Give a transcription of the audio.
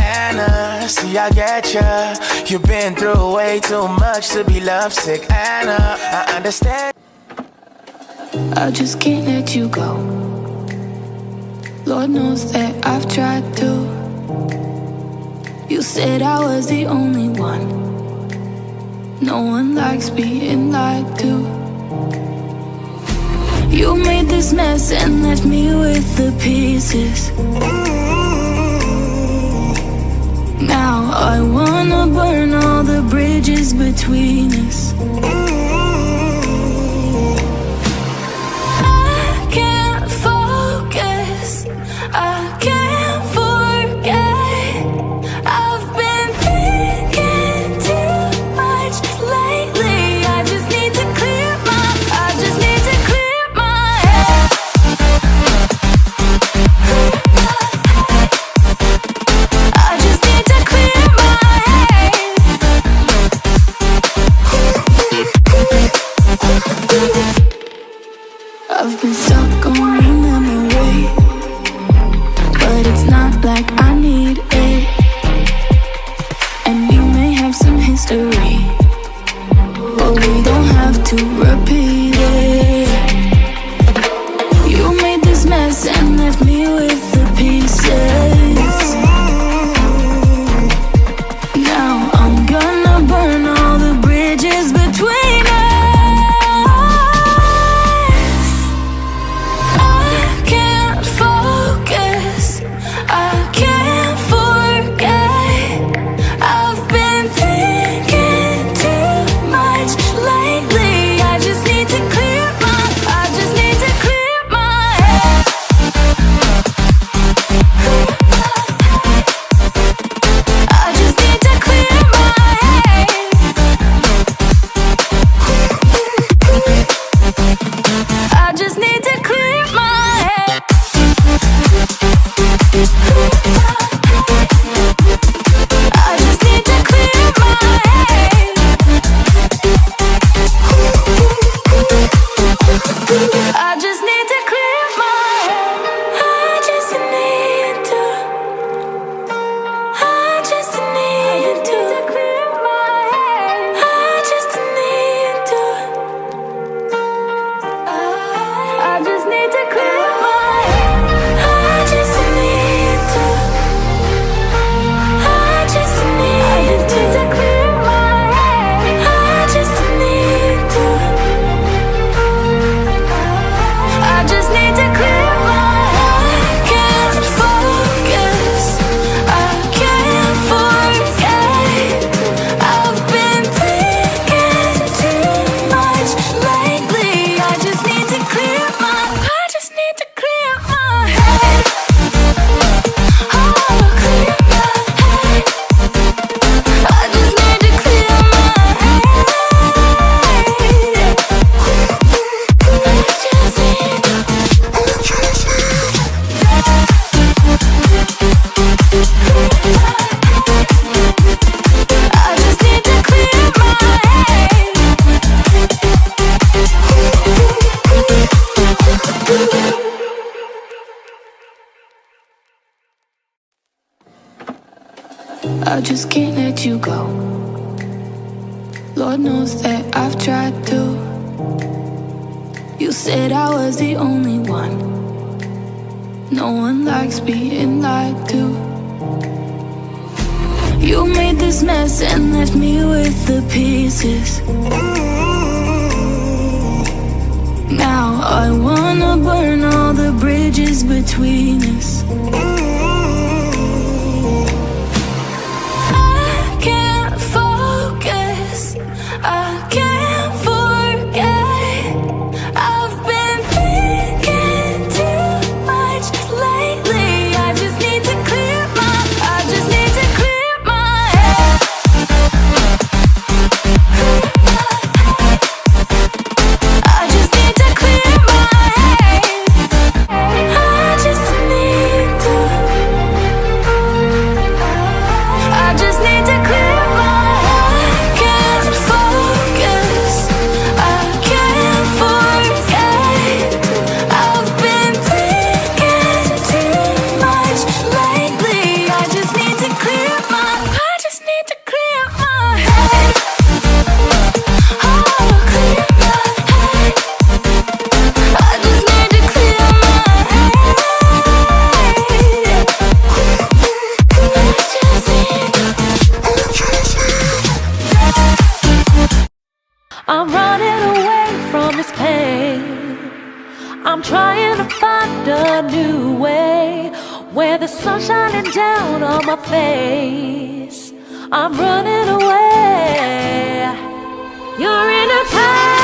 Anna, see I get ya. You've been through way too much to be lovesick, Anna, I understand. I just can't let you go. Lord knows that I've tried to. You said I was the only one. No one likes being lied to. You made this mess and left me with the pieces. Now I wanna burn all the bridges between us. I can't focus, I can't forget. I've been thinking too much lately. I just need to clear my head. I just need to clear my head. I've been stuck on your memory, but it's not like I need it. And we may have some history, but we don't have to repeat it. You made this mess and left me with the pieces. Now I'm gonna burn all the bridges between us. I can't focus, I can't forget. I've been thinking too much lately. I just need to clear my head. I just need to clear my head. I just need to clear my head. I just need to clear my head. I just need to clear my head. I just need to. I just need to clear my head. I just need to. I just need to clear my head. I just need to. I just need to clear my head. I just need to. I just need to clear my head. I can't focus, I can't forget. I've been thinking too much lately. I just need to clear my head. Oh, clear my head. I just need to clear my head. I just need to clear my head. I just can't let you go. Lord knows that I've tried to. You said I was the only one. No one likes being lied to. You made this mess and left me with the pieces. Now I wanna burn all the bridges between us. I can't focus, I can't forget. I've been thinking too much lately. I just need to clear my head. I just need to clear my head. I just need to. I'm running away from this pain. I'm trying to find a new way where the sun's shining down on my face. I'm running away. You're in a time